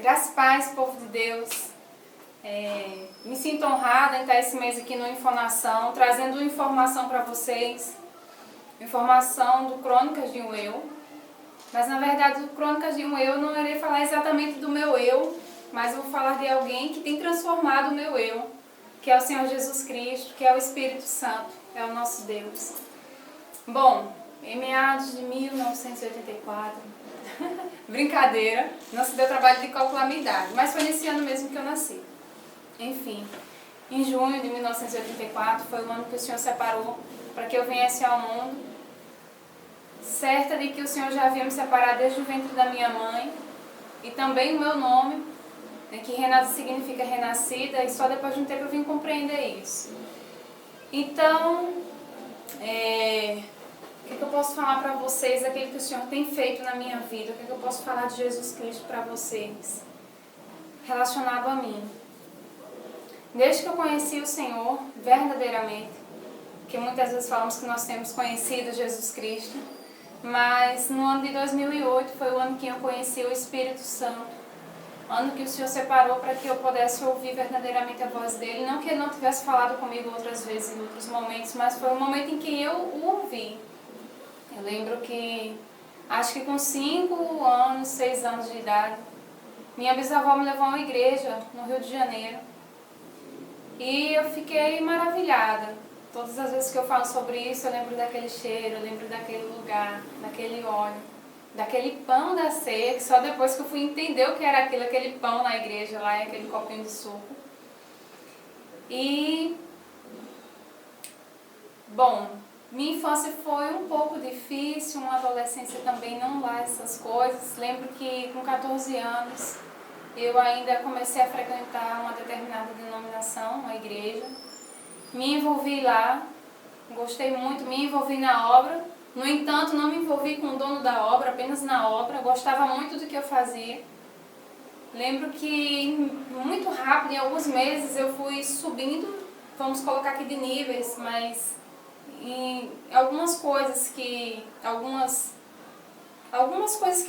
Graças e paz, povo de Deus. Me sinto honrada em estar esse mês aqui no Infonação, trazendo informação para vocês. Informação do Crônicas de um Eu. Mas na verdade, do Crônicas de um Eu, eu não irei falar exatamente do meu eu, mas eu vou falar de alguém que tem transformado o meu eu, que é o Senhor Jesus Cristo, que é o Espírito Santo, é o nosso Deus. Bom, em meados de 1984, brincadeira, não se deu trabalho de calcular a minha idade, mas foi nesse ano mesmo que eu nasci. Enfim, em junho de 1984 foi o ano que o Senhor separou para que eu viesse ao mundo, certa de que o Senhor já havia me separado desde o ventre da minha mãe, e também o meu nome, que Renata significa renascida, e só depois de um tempo eu vim compreender isso. Então, o que eu posso falar para vocês daquilo que o Senhor tem feito na minha vida? O que eu posso falar de Jesus Cristo para vocês, relacionado a mim? Desde que eu conheci o Senhor verdadeiramente, que muitas vezes falamos que nós temos conhecido Jesus Cristo, mas no ano de 2008 foi o ano que eu conheci o Espírito Santo, ano que o Senhor separou para que eu pudesse ouvir verdadeiramente a voz dele. Não que ele não tivesse falado comigo outras vezes, em outros momentos, mas foi o momento em que eu o ouvi. Eu lembro que, acho que com 5 anos, 6 anos de idade, minha bisavó me levou a uma igreja no Rio de Janeiro. E eu fiquei maravilhada. Todas as vezes que eu falo sobre isso, eu lembro daquele cheiro, eu lembro daquele lugar, daquele óleo, daquele pão da ceia, que só depois que eu fui entender o que era aquilo, aquele pão na igreja lá, e aquele copinho de suco. E, bom, minha infância foi um pouco difícil, uma adolescência também não lá essas coisas. Lembro que com 14 anos eu ainda comecei a frequentar uma determinada denominação, uma igreja. Me envolvi lá, gostei muito, me envolvi na obra. No entanto, não me envolvi com o dono da obra, apenas na obra. Gostava muito do que eu fazia. Lembro que muito rápido, em alguns meses, eu fui subindo, vamos colocar aqui de níveis, mas em algumas coisas que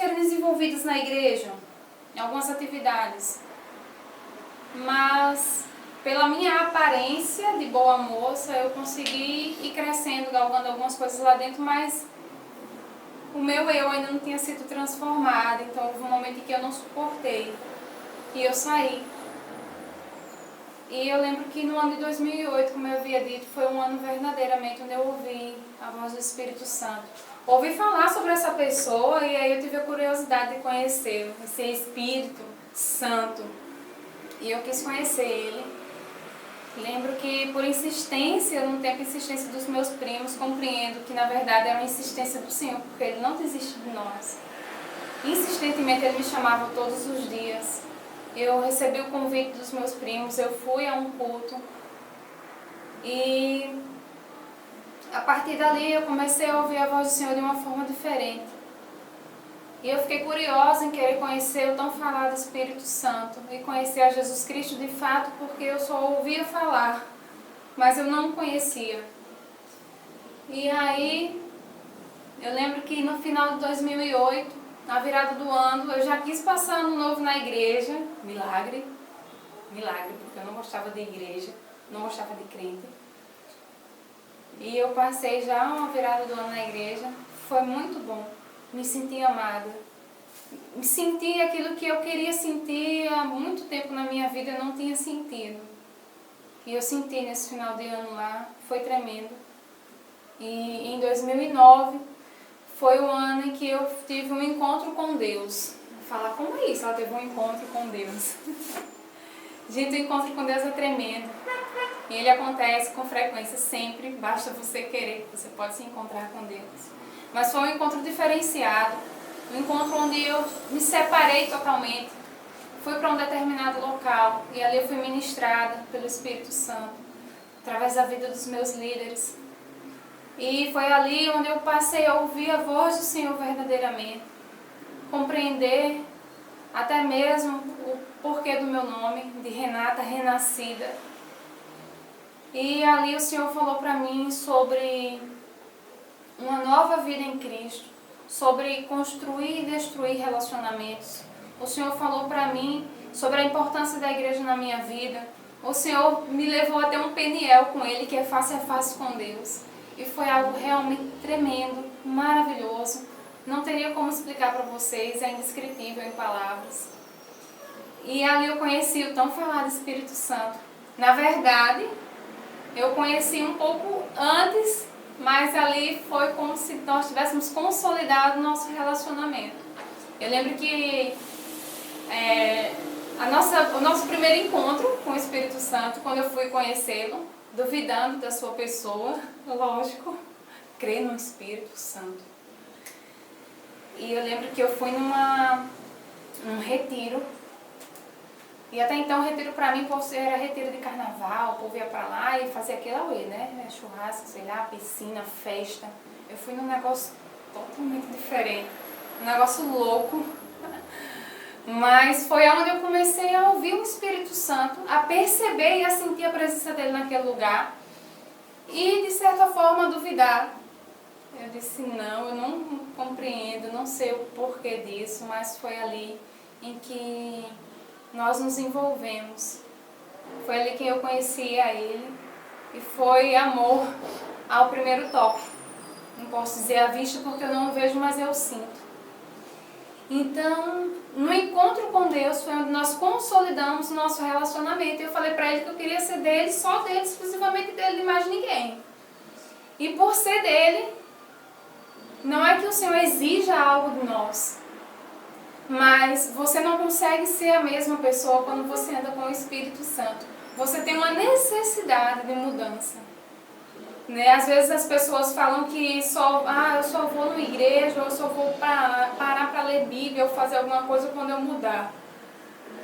eram desenvolvidas na igreja, em algumas atividades. Mas pela minha aparência de boa moça, eu consegui ir crescendo, galgando algumas coisas lá dentro, mas o meu eu ainda não tinha sido transformado. Então houve um momento em que eu não suportei e eu saí. E eu lembro que no ano de 2008, como eu havia dito, foi um ano verdadeiramente onde eu ouvi a voz do Espírito Santo. Ouvi falar sobre essa pessoa e aí eu tive a curiosidade de conhecê-lo, esse Espírito Santo. E eu quis conhecer ele. Lembro que por insistência, no tempo insistência dos meus primos, compreendo que na verdade era uma insistência do Senhor, porque Ele não desiste de nós. Insistentemente Ele me chamava todos os dias. Eu recebi o convite dos meus primos, eu fui a um culto e a partir dali eu comecei a ouvir a voz do Senhor de uma forma diferente. E eu fiquei curiosa em querer conhecer o tão falado Espírito Santo e conhecer a Jesus Cristo de fato, porque eu só ouvia falar, mas eu não o conhecia. E aí, eu lembro que no final de 2008, na virada do ano, eu já quis passar ano novo na igreja, milagre, porque eu não gostava de igreja, não gostava de crente. E eu passei já uma virada do ano na igreja, foi muito bom. Me senti amada, me senti aquilo que eu queria sentir há muito tempo na minha vida, eu não tinha sentido. E eu senti nesse final de ano lá, foi tremendo. E em 2009 foi o ano em que eu tive um encontro com Deus. Vou falar, como é isso? Ela teve um encontro com Deus. Gente, o encontro com Deus é tremendo. E ele acontece com frequência sempre, basta você querer, você pode se encontrar com Deus. Mas foi um encontro diferenciado, um encontro onde eu me separei totalmente. Fui para um determinado local e ali eu fui ministrada pelo Espírito Santo, através da vida dos meus líderes. E foi ali onde eu passei a ouvir a voz do Senhor verdadeiramente, compreender até mesmo o porquê do meu nome, de Renata Renascida. E ali o Senhor falou para mim sobre uma nova vida em Cristo, sobre construir e destruir relacionamentos, O Senhor falou para mim sobre a importância da igreja na minha vida. O Senhor me levou até um Peniel com Ele, que é face a face com Deus. E foi algo realmente tremendo, maravilhoso. Não teria como explicar para vocês, é indescritível em palavras. E ali eu conheci o tão falado Espírito Santo. Na verdade, eu conheci um pouco antes, mas ali foi como se nós tivéssemos consolidado o nosso relacionamento. Eu lembro que o nosso primeiro encontro com o Espírito Santo, quando eu fui conhecê-lo, duvidando da sua pessoa, lógico, crer no Espírito Santo. E eu lembro que eu fui num retiro. E até então o retiro pra mim era retiro de carnaval, o povo ia pra lá e fazia aquele auê, né? Churrasco, sei lá, piscina, festa. Eu fui num negócio totalmente diferente, um negócio louco. Mas foi onde eu comecei a ouvir o Espírito Santo, a perceber e a sentir a presença dele naquele lugar. E de certa forma duvidar. Eu disse, não, eu não compreendo, não sei o porquê disso, mas foi ali em que nós nos envolvemos. Foi ali que eu conheci a Ele e foi amor ao primeiro toque. Não posso dizer à vista porque eu não o vejo, mas eu sinto. Então, no encontro com Deus foi onde nós consolidamos o nosso relacionamento. Eu falei para Ele que eu queria ser dele, só dele, exclusivamente dele, de mais ninguém. E por ser dele, não é que o Senhor exija algo de nós, mas você não consegue ser a mesma pessoa quando você anda com o Espírito Santo. Você tem uma necessidade de mudança. Né? Às vezes as pessoas falam que eu só vou numa igreja, ou eu só vou parar para ler Bíblia ou fazer alguma coisa quando eu mudar.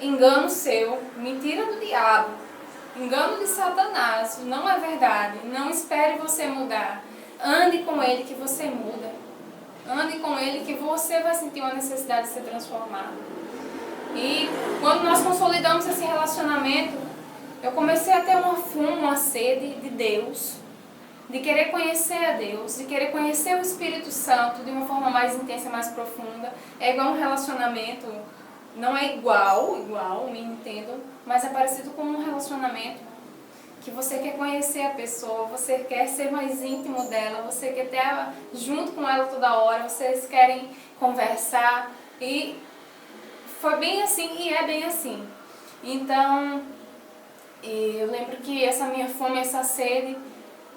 Engano seu, mentira do diabo, engano de Satanás, não é verdade. Não espere você mudar. Ande com Ele que você muda. Ande com Ele que você vai sentir uma necessidade de ser transformado. E quando nós consolidamos esse relacionamento, eu comecei a ter uma fome, uma sede de Deus, de querer conhecer a Deus, de querer conhecer o Espírito Santo de uma forma mais intensa, mais profunda. É igual um relacionamento, não é igual, me entendo, mas é parecido com um relacionamento que você quer conhecer a pessoa, você quer ser mais íntimo dela, você quer ter ela junto com ela toda hora, vocês querem conversar. E foi bem assim e é bem assim. Então, eu lembro que essa minha fome, essa sede,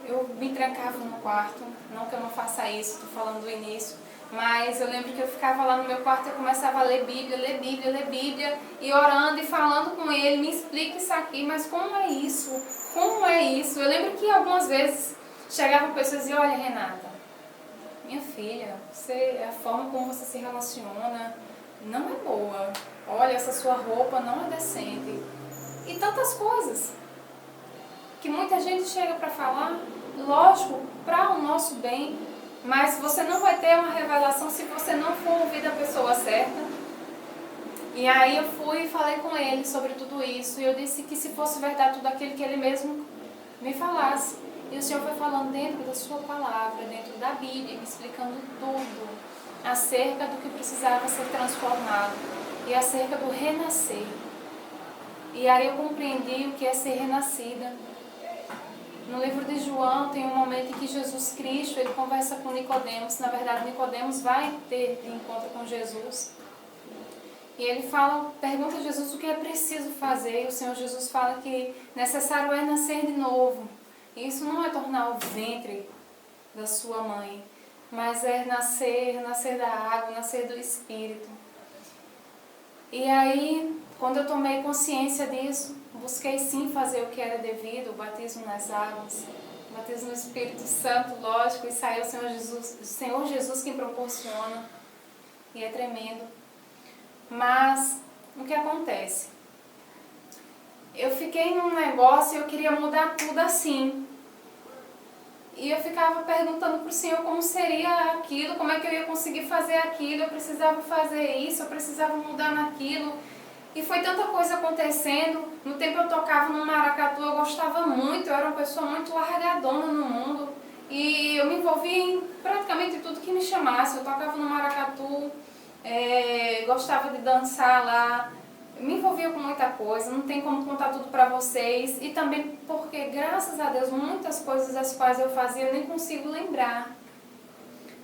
eu me trancava no quarto, não que eu não faça isso, estou falando do início, mas eu lembro que eu ficava lá no meu quarto e eu começava a ler Bíblia, e orando e falando com ele, me explica isso aqui, mas como é isso? Como é isso? Eu lembro que algumas vezes chegavam pessoas e diziam, olha Renata, minha filha, a forma como você se relaciona não é boa, olha, essa sua roupa não é decente, e tantas coisas que muita gente chega para falar, lógico, para o nosso bem, mas você não vai ter uma revelação se você não for ouvir da pessoa certa. E aí eu fui e falei com ele sobre tudo isso, e eu disse que se fosse verdade tudo aquilo que ele mesmo me falasse. E o Senhor foi falando dentro da sua palavra, dentro da Bíblia, me explicando tudo acerca do que precisava ser transformado e acerca do renascer. E aí eu compreendi o que é ser renascida. No livro de João tem um momento em que Jesus Cristo, ele conversa com Nicodemos. Na verdade, Nicodemos vai ter encontro com Jesus. E ele pergunta a Jesus o que é preciso fazer. E o Senhor Jesus fala que necessário é nascer de novo. E isso não é tornar o ventre da sua mãe, mas é nascer da água, nascer do Espírito. E aí, quando eu tomei consciência disso, busquei sim fazer o que era devido, o batismo nas águas, o batismo no Espírito Santo, lógico, e saiu o Senhor Jesus quem proporciona, e é tremendo. Mas, o que acontece? Eu fiquei num negócio e eu queria mudar tudo assim. E eu ficava perguntando para o Senhor como seria aquilo, como é que eu ia conseguir fazer aquilo, eu precisava fazer isso, eu precisava mudar naquilo. E foi tanta coisa acontecendo. No tempo eu tocava no maracatu, eu gostava muito, eu era uma pessoa muito largadona no mundo. E eu me envolvia em praticamente tudo que me chamasse. Eu tocava no maracatu, gostava de dançar lá, me envolvia com muita coisa, não tem como contar tudo para vocês. E também porque, graças a Deus, muitas coisas as quais eu fazia eu nem consigo lembrar.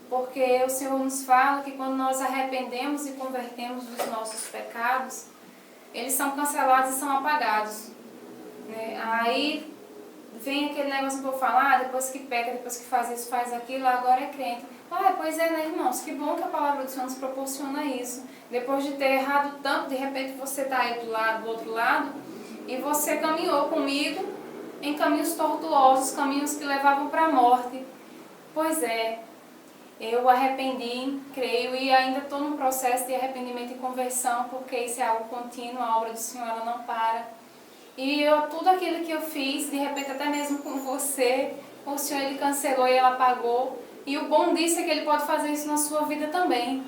Porque o Senhor nos fala que quando nós arrependemos e convertemos dos nossos pecados, eles são cancelados e são apagados, né? Aí vem aquele negócio que eu vou falar, depois que peca, depois que faz isso, faz aquilo, agora é crente. Pois é, né, irmãos? Que bom que a palavra do Senhor nos proporciona isso. Depois de ter errado tanto, de repente você está aí do outro lado, e você caminhou comigo em caminhos tortuosos, caminhos que levavam para a morte. Pois é, eu arrependi, creio, e ainda estou num processo de arrependimento e conversão, porque isso é algo contínuo, a obra do Senhor ela não para. E tudo aquilo que eu fiz, de repente até mesmo com você, o Senhor ele cancelou e ele apagou. E o bom disso é que ele pode fazer isso na sua vida também.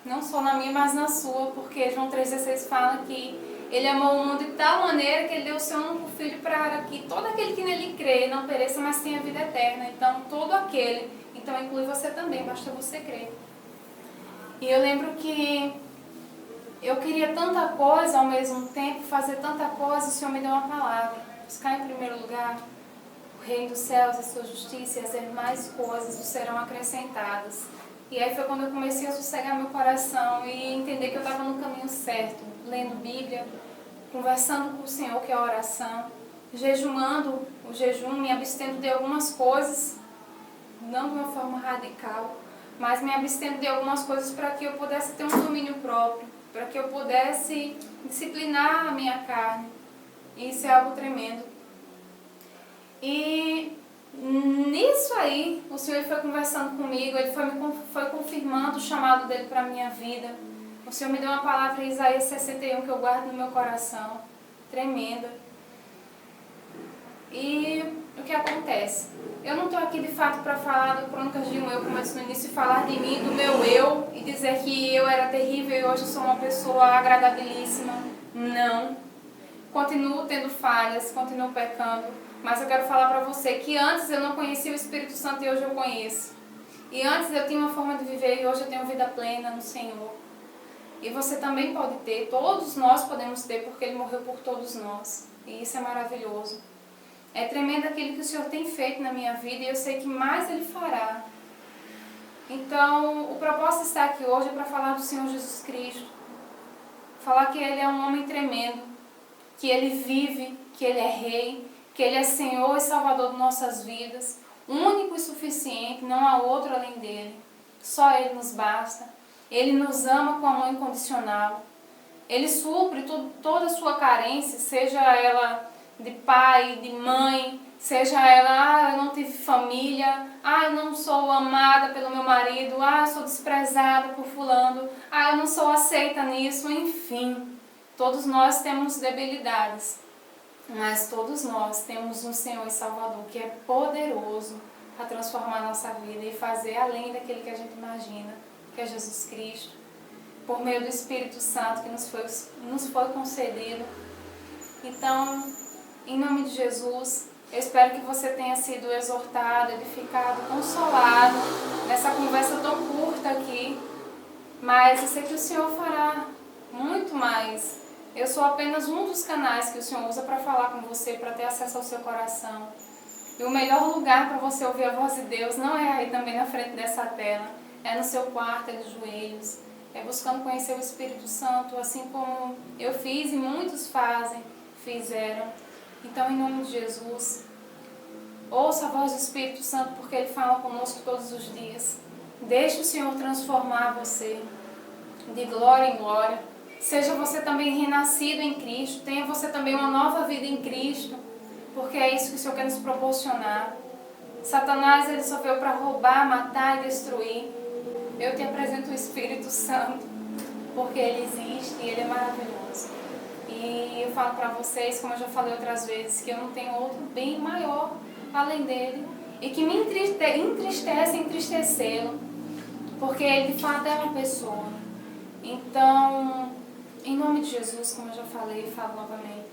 Não só na minha, mas na sua, porque João 3,16 fala que ele amou o mundo de tal maneira que ele deu o seu único filho para que todo aquele que nele crê não pereça, mas tenha vida eterna. Então, todo aquele, então inclui você também, basta você crer. E eu lembro que eu queria tanta coisa ao mesmo tempo, fazer tanta coisa, o Senhor me deu uma palavra. Buscar em primeiro lugar o reino dos céus, a sua justiça, e as demais coisas vos serão acrescentadas. E aí foi quando eu comecei a sossegar meu coração e entender que eu estava no caminho certo, lendo Bíblia, conversando com o Senhor, que é a oração, jejuando o jejum, me abstendo de algumas coisas, não de uma forma radical, mas me abstendo de algumas coisas para que eu pudesse ter um domínio próprio, para que eu pudesse disciplinar a minha carne. Isso é algo tremendo. E nisso aí, o Senhor foi conversando comigo, ele foi confirmando o chamado dele para a minha vida. O Senhor me deu uma palavra em Isaías 61 que eu guardo no meu coração, tremenda. E o que acontece? Eu não estou aqui de fato para falar do Crônicas de um Eu, como eu disse no início, falar de mim, do meu eu, e dizer que eu era terrível e hoje eu sou uma pessoa agradabilíssima. Não. Continuo tendo falhas, continuo pecando, mas eu quero falar para você que antes eu não conhecia o Espírito Santo e hoje eu conheço. E antes eu tinha uma forma de viver e hoje eu tenho vida plena no Senhor. E você também pode ter, todos nós podemos ter, porque Ele morreu por todos nós. E isso é maravilhoso. É tremendo aquilo que o Senhor tem feito na minha vida e eu sei que mais Ele fará. Então, o propósito de estar aqui hoje é para falar do Senhor Jesus Cristo. Falar que Ele é um homem tremendo, que Ele vive, que Ele é Rei, que Ele é Senhor e Salvador de nossas vidas, único e suficiente, não há outro além dEle. Só Ele nos basta. Ele nos ama com amor incondicional. Ele supre toda a sua carência, seja ela de pai, de mãe, seja ela, eu não tive família, eu não sou amada pelo meu marido, eu sou desprezada por fulano, eu não sou aceita nisso, enfim. Todos nós temos debilidades, mas todos nós temos um Senhor e Salvador que é poderoso para transformar a nossa vida e fazer além daquele que a gente imagina, que é Jesus Cristo, por meio do Espírito Santo que nos foi concedido. Então, em nome de Jesus, eu espero que você tenha sido exortado, edificado, consolado nessa conversa tão curta aqui, mas eu sei que o Senhor fará muito mais. Eu sou apenas um dos canais que o Senhor usa para falar com você, para ter acesso ao seu coração. E o melhor lugar para você ouvir a voz de Deus não é aí também na frente dessa tela, é no seu quarto, é de joelhos, é buscando conhecer o Espírito Santo, assim como eu fiz e muitos fizeram. Então, em nome de Jesus, ouça a voz do Espírito Santo, porque Ele fala conosco todos os dias. Deixe o Senhor transformar você de glória em glória. Seja você também renascido em Cristo, tenha você também uma nova vida em Cristo, porque é isso que o Senhor quer nos proporcionar. Satanás, ele só veio para roubar, matar e destruir. Eu te apresento o Espírito Santo, porque Ele existe e Ele é maravilhoso. E eu falo para vocês, como eu já falei outras vezes, que eu não tenho outro bem maior além dele e que me entristece entristecê-lo, porque ele de fato é uma pessoa. Então, em nome de Jesus, como eu já falei, falo novamente,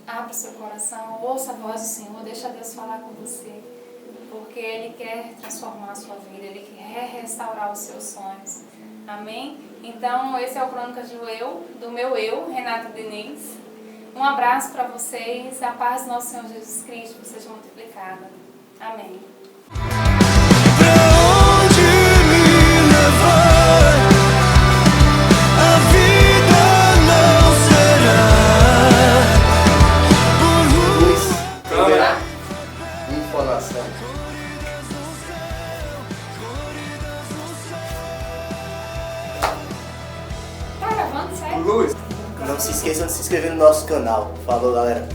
abra seu coração, ouça a voz do Senhor, deixa Deus falar com você, porque Ele quer transformar a sua vida, Ele quer restaurar os seus sonhos. Amém? Então, esse é o Crônicas do meu eu, Renata Diniz. Um abraço para vocês, a paz do nosso Senhor Jesus Cristo seja multiplicada. Amém. Tá gravando, sério? Luz. Não se esqueçam de se inscrever no nosso canal. Falou, galera.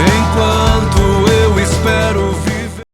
Enquanto eu espero